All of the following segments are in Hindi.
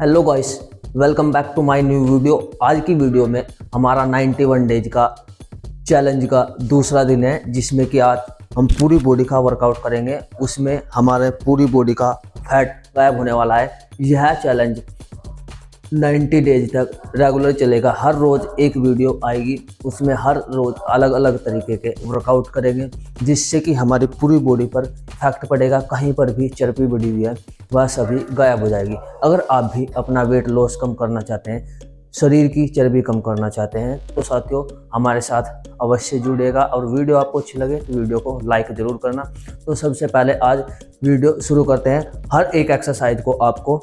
Hello guys, welcome back to my new video. आज की वीडियो में हमारा 91 डेज का चैलेंज का दूसरा दिन है, जिसमें कि आज हम पूरी बॉडी का वर्कआउट करेंगे। उसमें हमारे पूरी बॉडी का फैट गायब होने वाला है। यह चैलेंज 90 डेज तक रेगुलर चलेगा। हर रोज़ एक वीडियो आएगी, उसमें हर रोज़ अलग अलग तरीके के वर्कआउट करेंगे, जिससे कि हमारी पूरी बॉडी पर इफेक्ट पड़ेगा। कहीं पर भी चर्बी बढ़ी हुई है वह सभी गायब हो जाएगी। अगर आप भी अपना वेट लॉस कम करना चाहते हैं, शरीर की चर्बी कम करना चाहते हैं, तो साथियों हमारे साथ अवश्य जुड़ेगा। और वीडियो आपको अच्छी लगे तो वीडियो को लाइक ज़रूर करना। तो सबसे पहले आज वीडियो शुरू करते हैं। हर एक एक्सरसाइज को आपको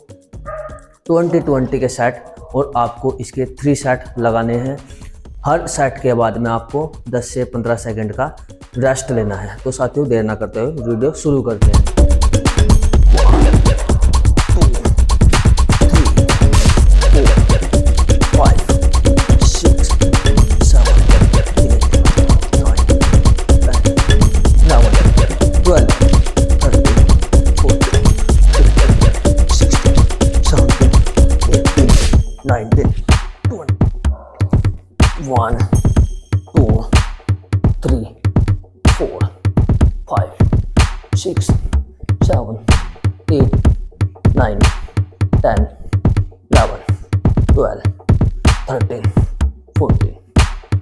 20-20 के सेट और आपको इसके 3 सेट लगाने हैं। हर सेट के बाद में आपको 10 से 15 सेकंड का रेस्ट लेना है। तो साथियों देर ना करते हुए वीडियो शुरू करते हैं। One, 2, 3, 4, 5, 6, 7, 8, 9, 10, 11, 12, 13, 14,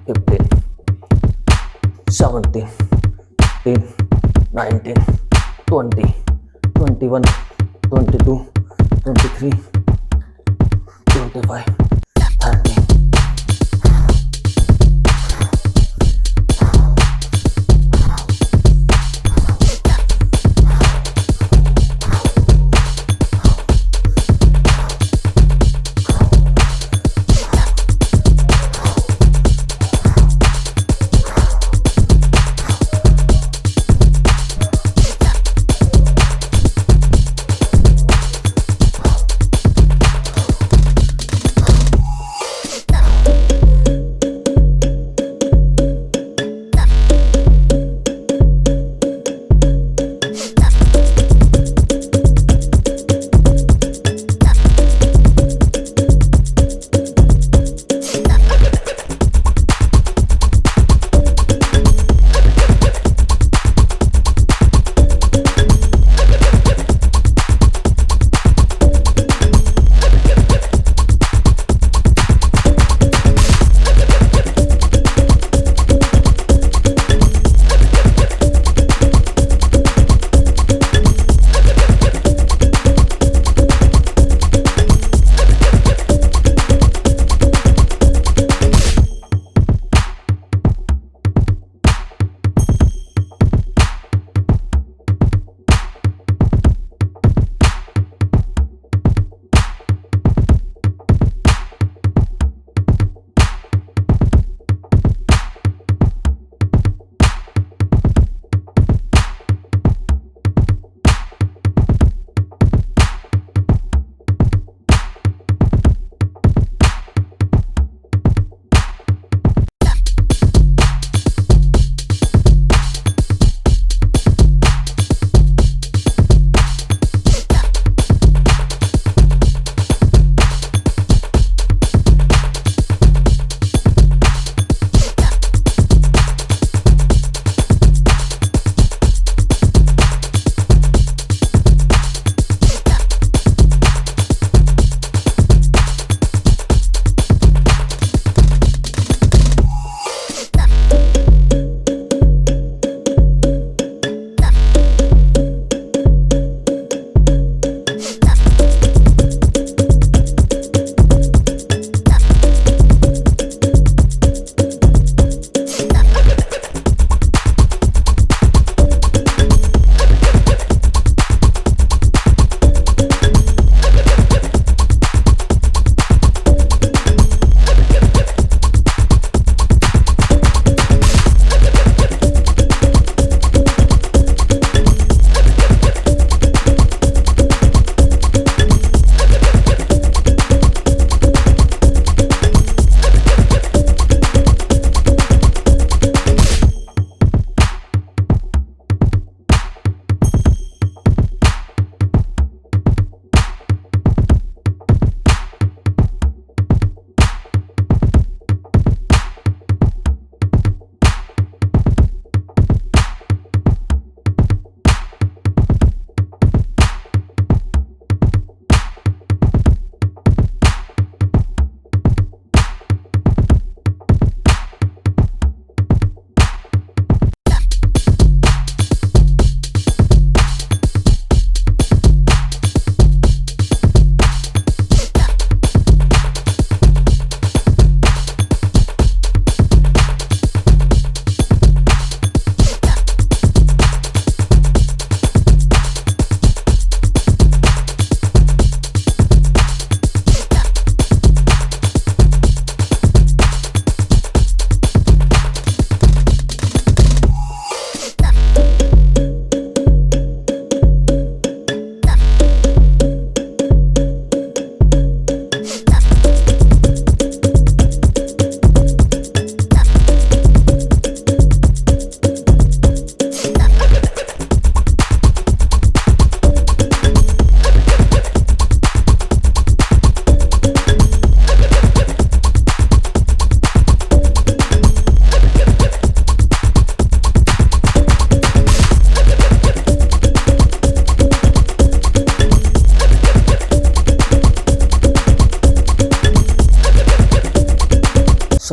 15, 17, 18, 19, 20, 21, 22, 23, 25, 30.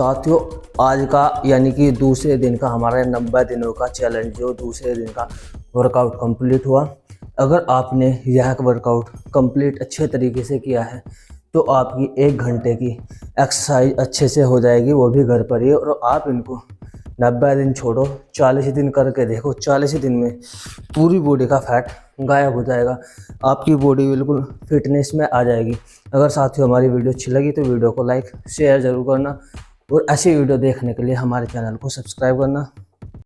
साथियों आज का यानी कि दूसरे दिन का हमारा 90 दिनों का चैलेंज जो दूसरे दिन का वर्कआउट कंप्लीट हुआ। अगर आपने यह वर्कआउट कंप्लीट अच्छे तरीके से किया है तो आपकी 1 घंटे की एक्सरसाइज अच्छे से हो जाएगी, वो भी घर पर ही। और आप इनको 90 दिन छोड़ो, 40 दिन करके देखो। 40 दिन में पूरी बॉडी का फैट गायब हो जाएगा, आपकी बॉडी बिल्कुल फिटनेस में आ जाएगी। अगर साथियों हमारी वीडियो अच्छी लगी तो वीडियो को लाइक शेयर ज़रूर करना और ऐसी वीडियो देखने के लिए हमारे चैनल को सब्सक्राइब करना।